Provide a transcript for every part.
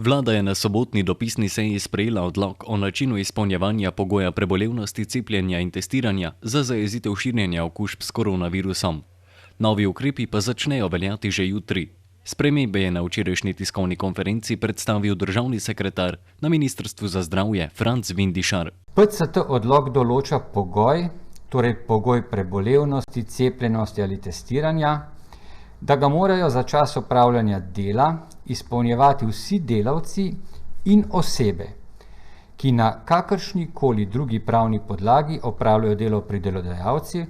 Vlada je na sobotni dopisni seji sprejela odlok o načinu izpolnjevanja pogoja prebolevnosti, cepljenja in testiranja za zajezitev širjenja okužb s koronavirusom. Novi ukrepi pa začnejo veljati že jutri. Spremembe je na včerajšnji tiskovni konferenci predstavil državni sekretar na Ministrstvu za zdravje Franc Vindišar. PCT odlok določa pogoj, torej pogoj prebolevnosti, cepljenosti ali testiranja, da ga morajo za čas opravljanja dela izpolnjevati vsi delavci in osebe, ki na kakršnikoli drugi pravni podlagi opravljajo delo pri delodajalci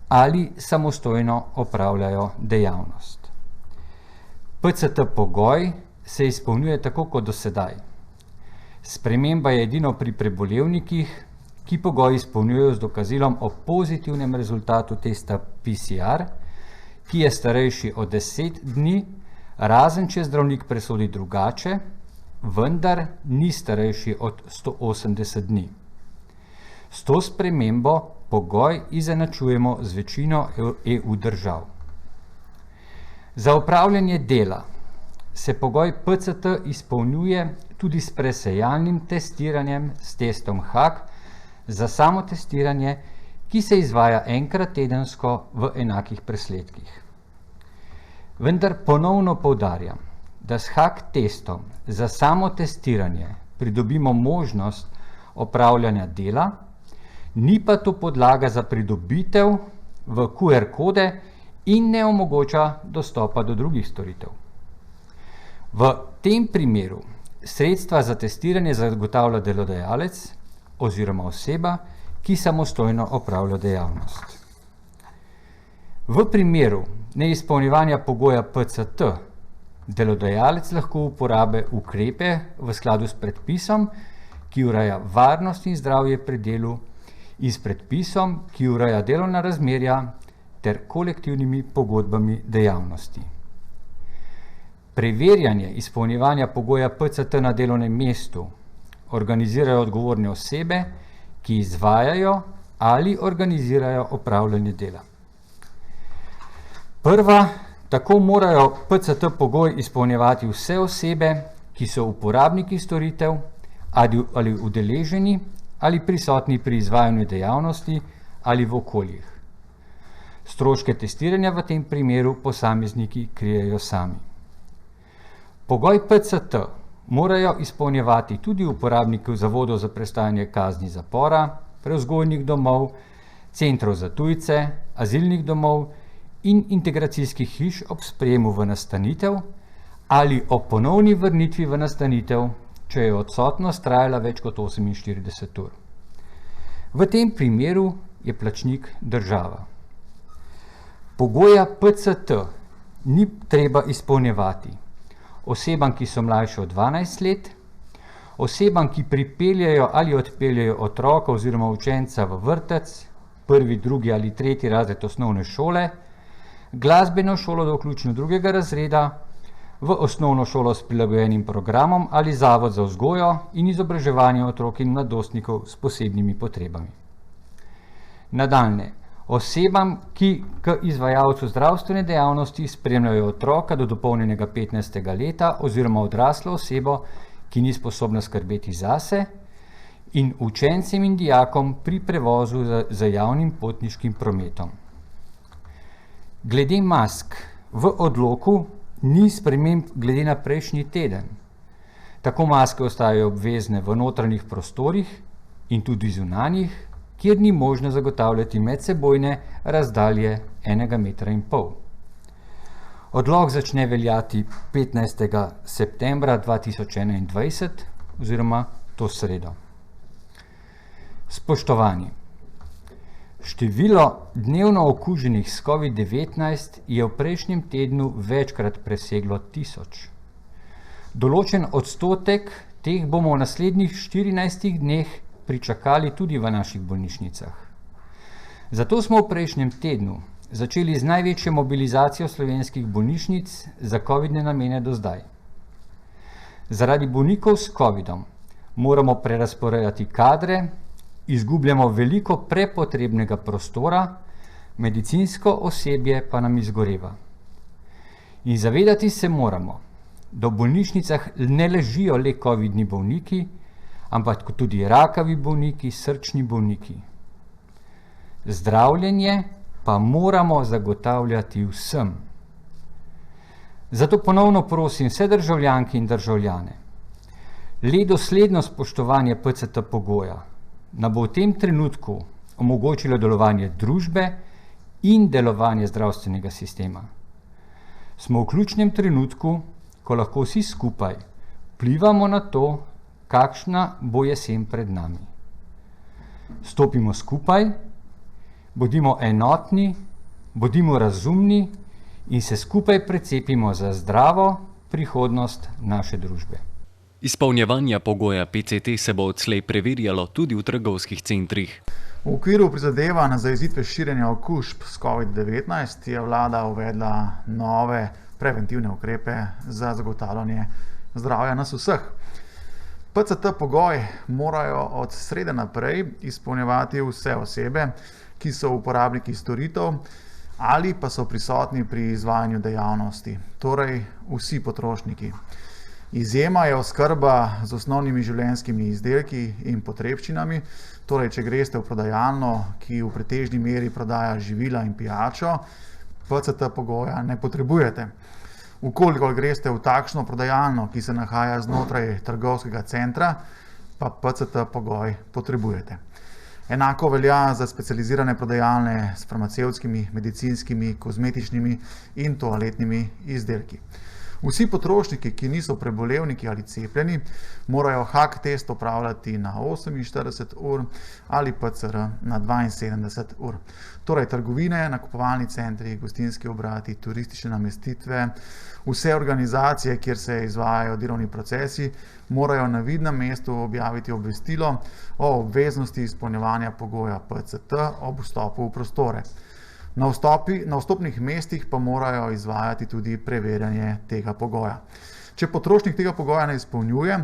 ali samostojno opravljajo dejavnost. PCT pogoj se izpolnjuje tako kot do sedaj. Sprememba je edino pri prebolevnikih, ki pogoj izpolnjujejo z dokazilom o pozitivnem rezultatu testa PCR, ki je starejši od 10 dni, razen če zdravnik presodi drugače, vendar ni starejši od 180 dni. S to spremembo pogoj izenačujemo z večino EU držav. Za opravljanje dela se pogoj PCT izpolnjuje tudi s presejalnim testiranjem s testom HAG za samotestiranje, ki se izvaja enkrat tedensko v enakih presledkih. Vendar ponovno poudarjam, da s HAG testom za samotestiranje pridobimo možnost opravljanja dela, ni pa to podlaga za pridobitev v QR kode in ne omogoča dostopa do drugih storitev. V tem primeru sredstva za testiranje zagotavlja delodajalec oziroma oseba, ki samostojno opravlja dejavnost. V primeru neizpolnjevanja pogoja PCT delodajalec lahko uporabi ukrepe v skladu s predpisom, ki ureja varnost in zdravje pri delu, in s predpisom, ki ureja delovna razmerja ter kolektivnimi pogodbami dejavnosti. Preverjanje izpolnjevanja pogoja PCT na delovnem mestu organizirajo odgovorne osebe, ki izvajajo ali organizirajo opravljanje dela. Prva, tako morajo PCT pogoj izpolnjevati vse osebe, ki so uporabniki storitev ali udeleženi ali prisotni pri izvajanju dejavnosti ali v okoljih. Stroške testiranja v tem primeru posamezniki krijejo sami. Pogoj PCT morajo izpolnjevati tudi uporabniki zavodov za prestajanje kazni zapora, prevzgojnih domov, centrov za tujce, azilnih domov in integracijskih hiš ob sprejemu v nastanitev ali ob ponovni vrnitvi v nastanitev, če je odsotnost trajala več kot 48 ur. V tem primeru je plačnik država. Pogoja PCT ni treba izpolnjevati osebam, ki so mlajše od 12 let, osebam, ki pripeljejo ali odpeljejo otroka oziroma učenca v vrtec, prvi, drugi ali tretji razred osnovne šole, glasbeno šolo do vključno drugega razreda, v osnovno šolo s prilagojenim programom ali zavod za vzgojo in izobraževanje otrok in mladostnikov s posebnimi potrebami. Nadaljnje, osebam, ki k izvajalcu zdravstvene dejavnosti spremljajo otroka do dopolnjenega 15. leta oziroma odraslo osebo, ki ni sposobna skrbeti zase, in učencem in dijakom pri prevozu z javnim potniškim prometom. Glede mask v odloku ni sprememb glede na prejšnji teden. Tako maske ostajajo obvezne v notranjih prostorih in tudi zunanjih, kjer ni možno zagotavljati medsebojne razdalje 1,5 metra. Odlok začne veljati 15. septembra 2021 oziroma to sredo. Spoštovani, število dnevno okuženih s COVID-19 je v prejšnjem tednu večkrat preseglo 1000. Določen odstotek teh bomo v naslednjih 14 dneh pričakali tudi v naših bolnišnicah. Zato smo v prejšnjem tednu začeli z največjo mobilizacijo slovenskih bolnišnic za covidne namene do zdaj. Zaradi bolnikov s covidom moramo prerazporejati kadre, izgubljamo veliko prepotrebnega prostora, medicinsko osebje pa nam izgoreva. In zavedati se moramo, da v bolnišnicah ne ležijo le covidni bolniki, ampak tudi rakavi bolniki, srčni bolniki. Zdravljenje pa moramo zagotavljati vsem. Zato ponovno prosim vse državljanke in državljane, le dosledno spoštovanje PCT pogoja nam bo v tem trenutku omogočilo delovanje družbe in delovanje zdravstvenega sistema. Smo v ključnem trenutku, ko lahko vsi skupaj vplivamo na to, kakšna bo jesen pred nami. Stopimo skupaj, bodimo enotni, bodimo razumni in se skupaj precepimo za zdravo prihodnost naše družbe. Izpolnjevanje pogoja PCT se bo odslej preverjalo tudi v trgovskih centrih. V okviru prizadevanj za zajezitve širjenja okužb s COVID-19 je vlada uvedla nove preventivne ukrepe za zagotavljanje zdravja nas vseh. PCT pogoj morajo od srede naprej izpolnjevati vse osebe, ki so uporabniki storitev ali pa so prisotni pri izvajanju dejavnosti, torej vsi potrošniki. Izjema je oskrba z osnovnimi življenjskimi izdelki in potrebščinami, torej če greste v prodajalno, ki v pretežni meri prodaja živila in pijačo, PCT pogoja ne potrebujete. Ukolikor greste v takšno prodajalno, ki se nahaja znotraj trgovskega centra, pa PCT pogoj potrebujete. Enako velja za specializirane prodajalne s farmacevtskimi, medicinskimi, kozmetičnimi in toaletnimi izdelki. Vsi potrošniki, ki niso prebolevniki ali cepljeni, morajo HAK test opravljati na 48 ur ali PCR na 72 ur. Torej trgovine, nakupovalni centri, gostinski obrati, turistične namestitve, vse organizacije, kjer se izvajajo delovni procesi, morajo na vidnem mestu objaviti obvestilo o obveznosti izpolnjevanja pogoja PCT ob vstopu v prostore. Na vstopnih mestih pa morajo izvajati tudi preverjanje tega pogoja. Če potrošnik tega pogoja ne izpolnjuje,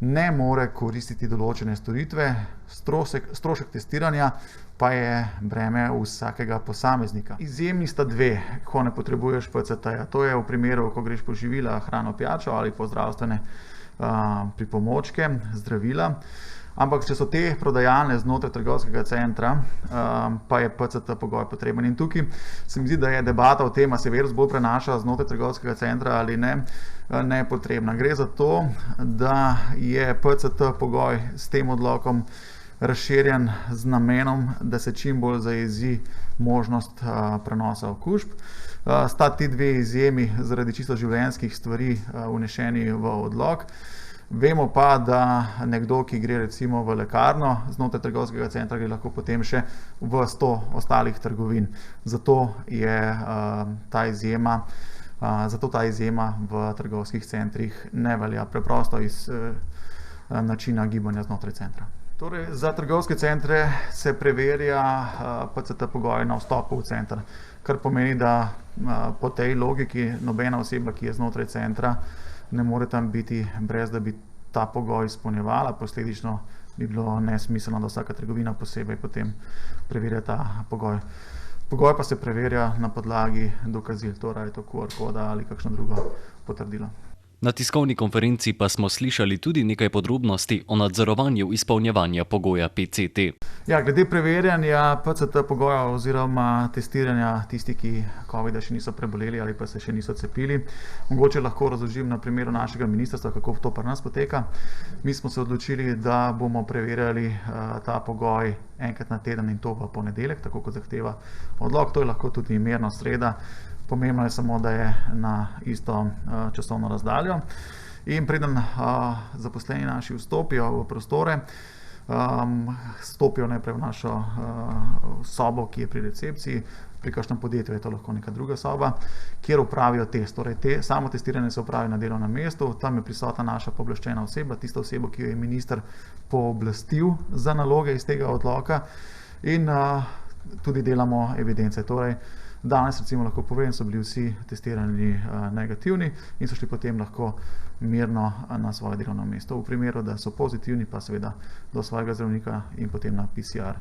ne more koristiti določene storitve, strošek testiranja pa je breme vsakega posameznika. Izjemi sta dve, ko ne potrebuješ PCT-ja. To je v primeru, ko greš po živila, hrano, pijačo ali po zdravstvene pripomočke, zdravila. Ampak če so te prodajalne znotraj trgovskega centra, pa je PCT pogoj potreben. In tukaj se mi zdi, da je debata o tem, ali se virus bolj prenaša znotraj trgovskega centra ali ne, nepotrebna. Gre za to, da je PCT pogoj s tem odlokom razširjen z namenom, da se čim bolj zajezi možnost prenosa okužb. Sta ti dve izjemi zaradi čisto življenjskih stvari vnešeni v odlok. Vemo pa, da nekdo, ki gre recimo v lekarno znotraj trgovskega centra, gre lahko potem še v 100 ostalih trgovin. Zato ta izjema v trgovskih centrih ne velja, preprosto iz načina gibanja znotraj centra. Torej, za trgovske centre se preverja PCT pogoj na vstopu v center, kar pomeni, da po tej logiki nobena oseba, ki je znotraj centra, ne more tam biti, brez da bi ta pogoj izpolnjevala. Posledično bi bilo nesmiselno, da vsaka trgovina posebej potem preverja ta pogoj. Pogoj pa se preverja na podlagi dokazil, torej to QR koda ali kakšno drugo potrdilo. Na tiskovni konferenci pa smo slišali tudi nekaj podrobnosti o nadzorovanju izpolnjevanja pogoja PCT. Ja, glede preverjanja PCT pogoja oziroma testiranja tistih, ki COVID-a še niso preboleli ali pa se še niso cepili, mogoče lahko razložim na primeru našega ministrstva, kako to pri nas poteka. Mi smo se odločili, da bomo preverjali ta pogoj enkrat na teden in to v ponedeljek, tako kot zahteva odlok. To je lahko tudi mirno sreda. Pomembno je samo, da je na isto časovno razdaljo. In preden zaposleni naši vstopijo v prostore, stopijo najprej v našo sobo, ki je pri recepciji, pri kakšnem podjetju je to lahko neka druga soba, kjer opravijo test. Torej, samo testiranje se opravi na delovnem mestu, tam je prisotna naša pooblaščena oseba, tista oseba, ki jo je minister pooblastil za naloge iz tega odloka, in tudi delamo evidence. Torej, danes recimo lahko povem, so bili vsi testirani negativni in so šli potem lahko mirno na svoje delovno mesto. V primeru, da so pozitivni, pa seveda do svojega zdravnika in potem na PCR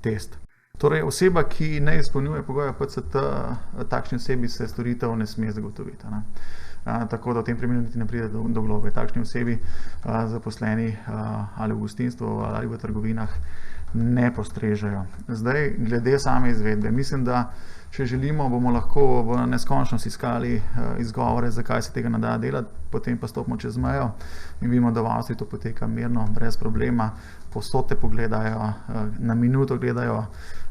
test. Torej, oseba, ki ne izpolnjuje pogoja PCT, takšni osebi se storitev ne sme zagotoviti. tako da v tem primeru niti ne pride do globe. Takšni osebi, zaposleni ali v gostinstvu ali v trgovinah, ne postrežejo. Zdaj, glede same izvedbe, mislim, da če želimo, bomo lahko v neskončnost iskali izgovore, zakaj se tega ne da delati, potem pa stopimo čez mejo in vidimo, da v Avstriji to poteka mirno, brez problema. Povsod te pogledajo, na minuto gledajo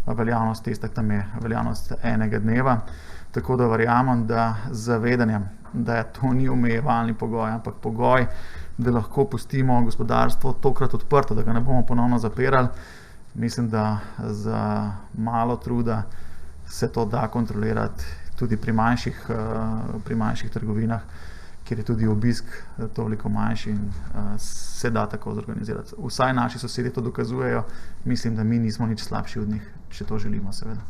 veljavnost testa, tam je veljavnost enega dneva. Tako da verjamem, da z zavedanjem, da to ni omejevalni pogoj, ampak pogoj, da lahko pustimo gospodarstvo tokrat odprto, da ga ne bomo ponovno zapirali. Mislim, da za malo truda se to da kontrolirati tudi pri manjših trgovinah, kjer je tudi obisk toliko manjši in se da tako zorganizirati. Vsaj naši sosedje to dokazujejo, mislim, da mi nismo nič slabši od njih, če to želimo, seveda.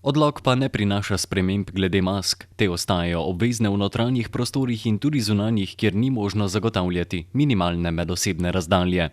Odlok pa ne prinaša sprememb glede mask. Te ostajajo obvezne v notranjih prostorih in tudi zunanjih, kjer ni možno zagotavljati minimalne medosebne razdalje.